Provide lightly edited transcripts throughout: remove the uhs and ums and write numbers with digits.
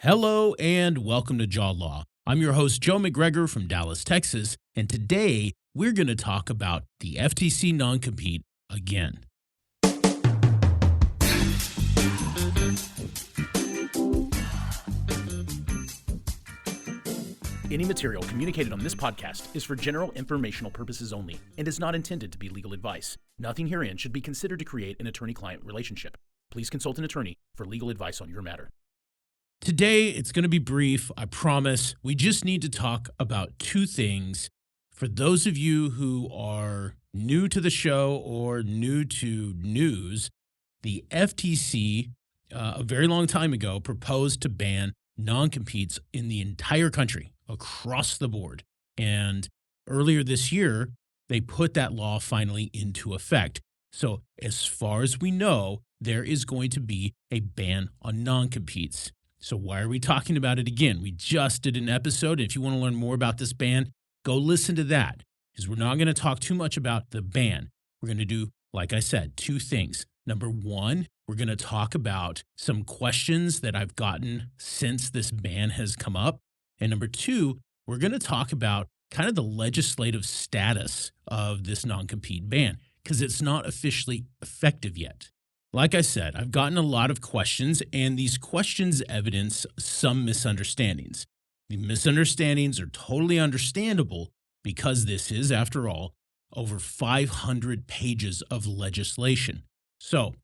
Hello and welcome to Jaw Law. I'm your host, Joe McGregor from Dallas, Texas, and today we're going to talk about the FTC non-compete again. Any material communicated on this podcast is for general informational purposes only and is not intended to be legal advice. Nothing herein should be considered to create an attorney-client relationship. Please consult an attorney for legal advice on your matter. Today, it's going to be brief, I promise. We just need to talk about two things. For those of you who are new to the show or new to news, the FTC, a very long time ago, proposed to ban non-competes in the entire country, across the board. And earlier this year, they put that law finally into effect. So as far as we know, there is going to be a ban on non-competes. So why are we talking about it again? We just did an episode. If you want to learn more about this ban, go listen to that, because we're not going to talk too much about the ban. We're going to do, like I said, two things. Number one, we're going to talk about some questions that I've gotten since this ban has come up. And number two, we're going to talk about kind of the legislative status of this non-compete ban, because it's not officially effective yet. Like I said, I've gotten a lot of questions, and these questions evidence some misunderstandings. The misunderstandings are totally understandable because this is, after all, over 500 pages of legislation. So,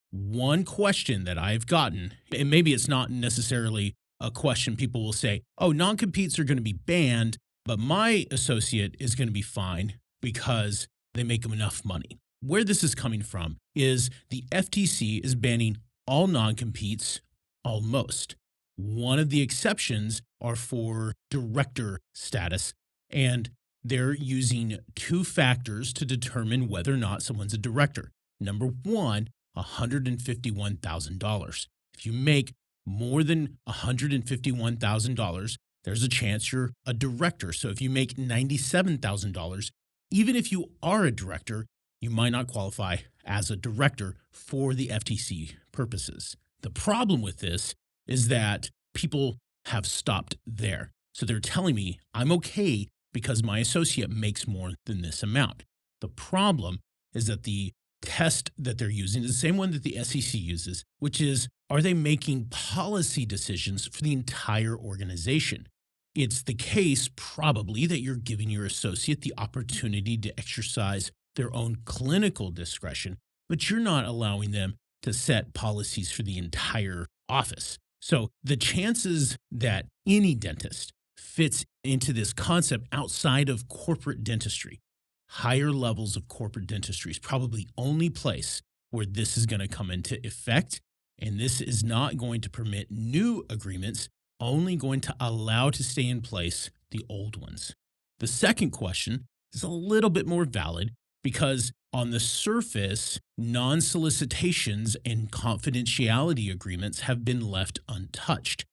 one question that I've gotten, and maybe it's not necessarily a question people will say, oh, non-competes are going to be banned, but my associate is going to be fine because they make them enough money. Where this is coming from is the FTC is banning all non-competes almost. One of the exceptions are for director status, and they're using two factors to determine whether or not someone's a director. Number one, $151,000. If you make more than $151,000, there's a chance you're a director. So if you make $97,000, even if you are a director, you might not qualify as a director for the FTC purposes. The problem with this is that people have stopped there. So they're telling me I'm okay because my associate makes more than this amount. The problem is that the test that they're using is the same one that the SEC uses, which is, are they making policy decisions for the entire organization? It's the case probably that you're giving your associate the opportunity to exercise their own clinical discretion, but you're not allowing them to set policies for the entire office. So the chances that any dentist fits into this concept outside of corporate dentistry, higher levels of corporate dentistry, is probably the only place where this is going to come into effect. And this is not going to permit new agreements, only going to allow to stay in place the old ones. The second question is a little bit more valid, because on the surface, non-solicitations and confidentiality agreements have been left untouched.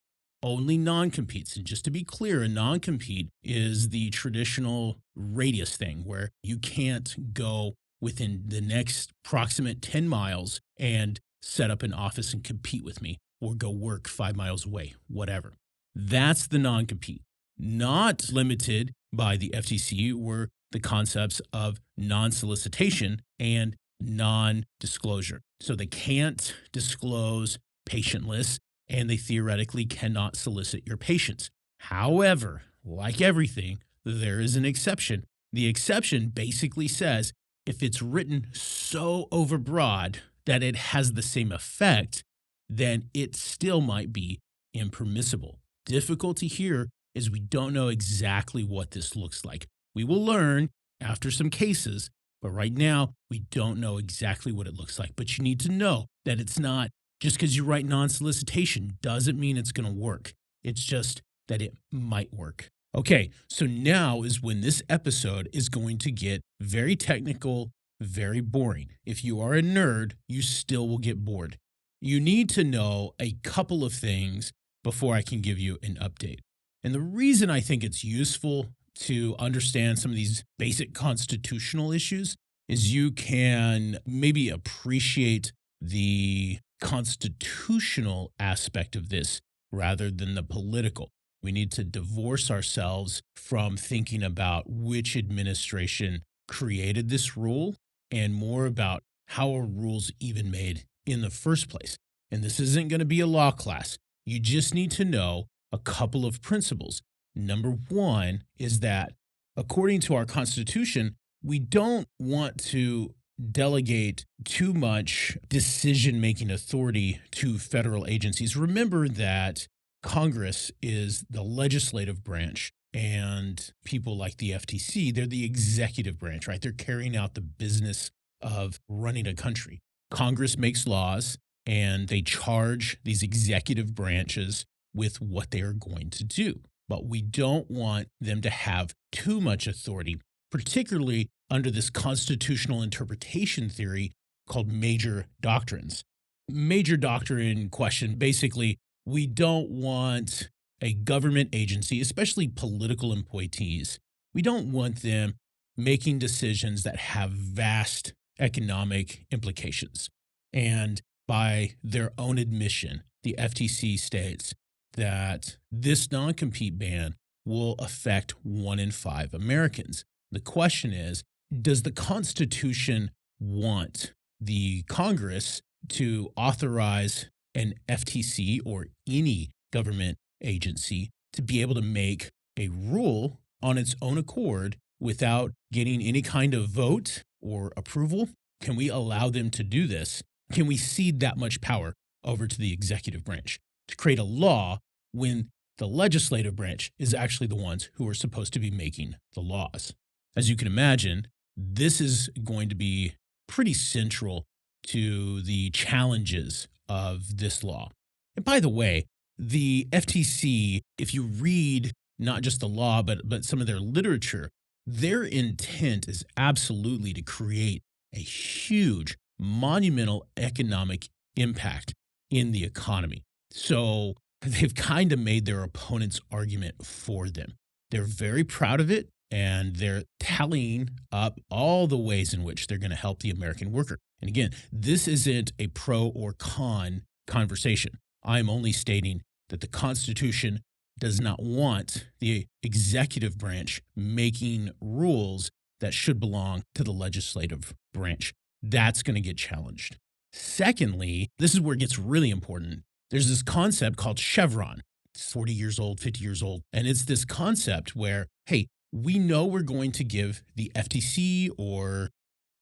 Only non-competes, and just to be clear, a non-compete is the traditional radius thing where you can't go within the next approximate 10 miles and set up an office and compete with me, or go work 5 miles away, whatever. That's the non-compete. Not limited by the FTC were the concepts of non-solicitation and non-disclosure. So they can't disclose patient lists, and they theoretically cannot solicit your patients. However, like everything, there is an exception. The exception basically says if it's written so overbroad that it has the same effect, then it still might be impermissible. Difficulty here is we don't know exactly what this looks like. We will learn after some cases, but right now we don't know exactly what it looks like. But you need to know that it's not just because you write non-solicitation doesn't mean it's going to work. It's just that it might work. Okay, so now is when this episode is going to get very technical, very boring. If you are a nerd, you still will get bored. You need to know a couple of things before I can give you an update. And the reason I think it's useful to understand some of these basic constitutional issues is you can maybe appreciate the constitutional aspect of this rather than the political. We need to divorce ourselves from thinking about which administration created this rule and more about how are rules even made in the first place. And this isn't going to be a law class. You just need to know a couple of principles. Number one is that according to our Constitution, we don't want to delegate too much decision making authority to federal agencies. Remember that Congress is the legislative branch and people like the FTC, they're the executive branch, right? They're carrying out the business of running a country. Congress makes laws and they charge these executive branches with what they are going to do. But we don't want them to have too much authority, particularly under this constitutional interpretation theory called major doctrines. Major doctrine question basically, we don't want a government agency, especially political appointees, we don't want them making decisions that have vast economic implications. And by their own admission, the FTC states that this non compete ban will affect 1 in 5 Americans. The question is, does the Constitution want the Congress to authorize an FTC or any government agency to be able to make a rule on its own accord without getting any kind of vote or approval? Can we allow them to do this? Can we cede that much power over to the executive branch to create a law when the legislative branch is actually the ones who are supposed to be making the laws? As you can imagine, this is going to be pretty central to the challenges of this law. And by the way, the FTC, if you read not just the law, but some of their literature, their intent is absolutely to create a huge, monumental economic impact in the economy. So they've kind of made their opponent's argument for them. They're very proud of it, and they're tallying up all the ways in which they're going to help the American worker. And again, this isn't a pro or con conversation. I'm only stating that the Constitution does not want the executive branch making rules that should belong to the legislative branch. That's going to get challenged. Secondly, this is where it gets really important. There's this concept called Chevron. It's 40 years old, 50 years old. And it's this concept where, hey, we know we're going to give the FTC or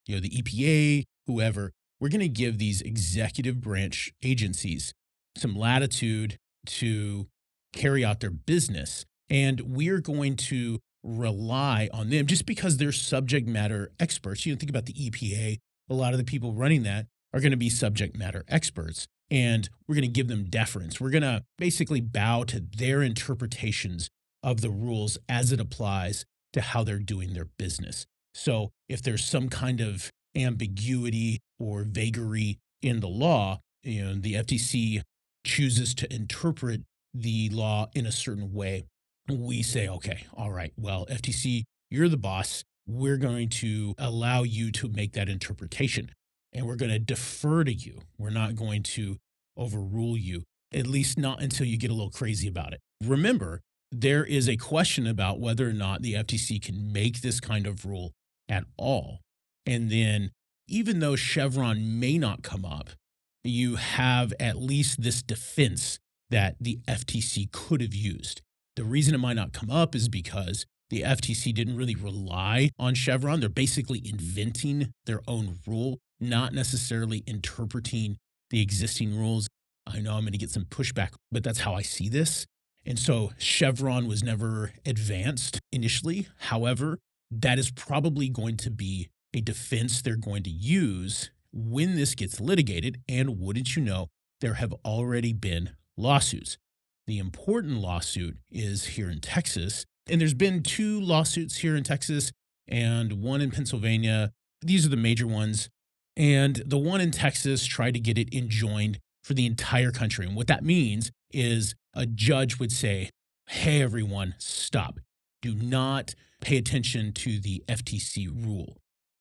the EPA, whoever, we're going to give these executive branch agencies some latitude to carry out their business. And we're going to rely on them just because they're subject matter experts. Think about the EPA. A lot of the people running that are going to be subject matter experts. And we're going to give them deference. We're going to basically bow to their interpretations of the rules as it applies to how they're doing their business. So if there's some kind of ambiguity or vagary in the law, the FTC chooses to interpret the law in a certain way, we say, okay, all right, well, FTC, you're the boss. We're going to allow you to make that interpretation, and we're going to defer to you. We're not going to overrule you, at least not until you get a little crazy about it. Remember, there is a question about whether or not the FTC can make this kind of rule at all. And then even though Chevron may not come up, you have at least this defense that the FTC could have used. The reason it might not come up is because the FTC didn't really rely on Chevron. They're basically inventing their own rule, not necessarily interpreting the existing rules. I know I'm going to get some pushback, but that's how I see this. And so Chevron was never advanced initially. However, that is probably going to be a defense they're going to use when this gets litigated. And wouldn't you know, there have already been lawsuits. The important lawsuit is here in Texas. And there's been 2 lawsuits here in Texas and 1 in Pennsylvania. These are the major ones. And the one in Texas tried to get it enjoined for the entire country. And what that means is a judge would say, hey, everyone, stop. Do not pay attention to the FTC rule.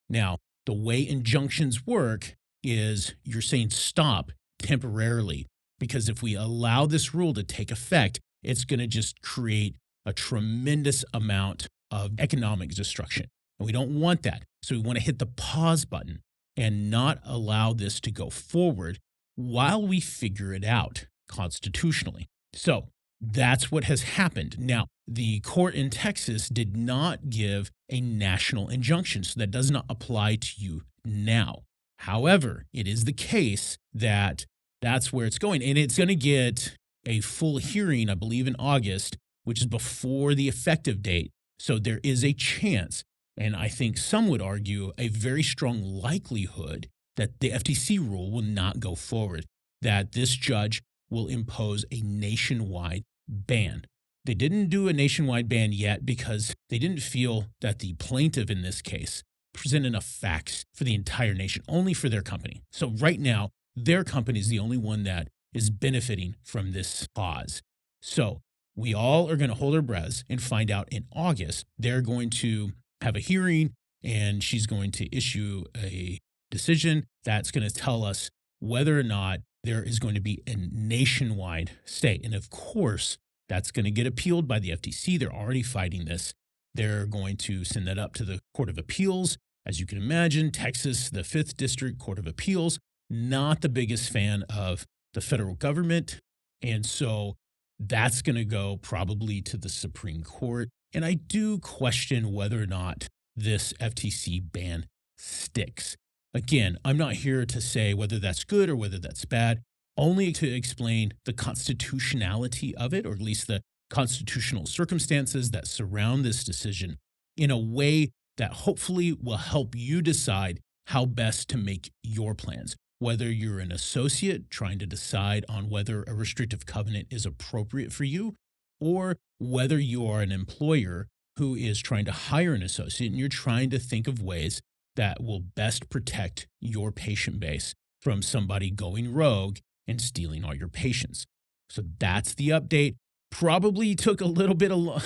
Now, the way injunctions work is you're saying stop temporarily because if we allow this rule to take effect, it's going to just create a tremendous amount of economic destruction. And we don't want that. So we want to hit the pause button and not allow this to go forward while we figure it out constitutionally. So that's what has happened. Now, the court in Texas did not give a national injunction, so that does not apply to you now. However, it is the case that that's where it's going. And it's going to get a full hearing, I believe, in August, which is before the effective date. So there is a chance, and I think some would argue a very strong likelihood, that the FTC rule will not go forward, that this judge will impose a nationwide ban. They didn't do a nationwide ban yet because they didn't feel that the plaintiff in this case presented enough facts for the entire nation, only for their company. So right now, their company is the only one that is benefiting from this pause. So we all are going to hold our breaths and find out in August. They're going to have a hearing, and she's going to issue a decision that's going to tell us whether or not there is going to be a nationwide stay. And of course, that's going to get appealed by the FTC. They're already fighting this. They're going to send that up to the Court of Appeals. As you can imagine, Texas, the 5th District Court of Appeals, not the biggest fan of the federal government. And so that's going to go probably to the Supreme Court. And I do question whether or not this FTC ban sticks. Again, I'm not here to say whether that's good or whether that's bad, only to explain the constitutionality of it, or at least the constitutional circumstances that surround this decision in a way that hopefully will help you decide how best to make your plans. Whether you're an associate trying to decide on whether a restrictive covenant is appropriate for you, or whether you are an employer who is trying to hire an associate and you're trying to think of ways that will best protect your patient base from somebody going rogue and stealing all your patients. So that's the update. Probably took a little bit of,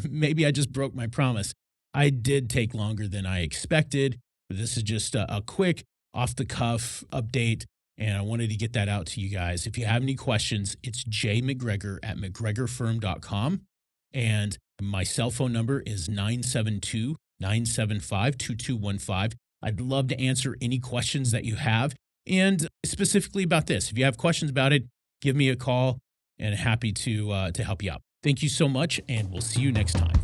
maybe I just broke my promise. I did take longer than I expected, but this is just a quick off-the-cuff update, and I wanted to get that out to you guys. If you have any questions, it's jmcgregor@mcgregorfirm.com, and my cell phone number is 972-975-2215. I'd love to answer any questions that you have, and specifically about this. If you have questions about it, give me a call, and happy to help you out. Thank you so much, and we'll see you next time.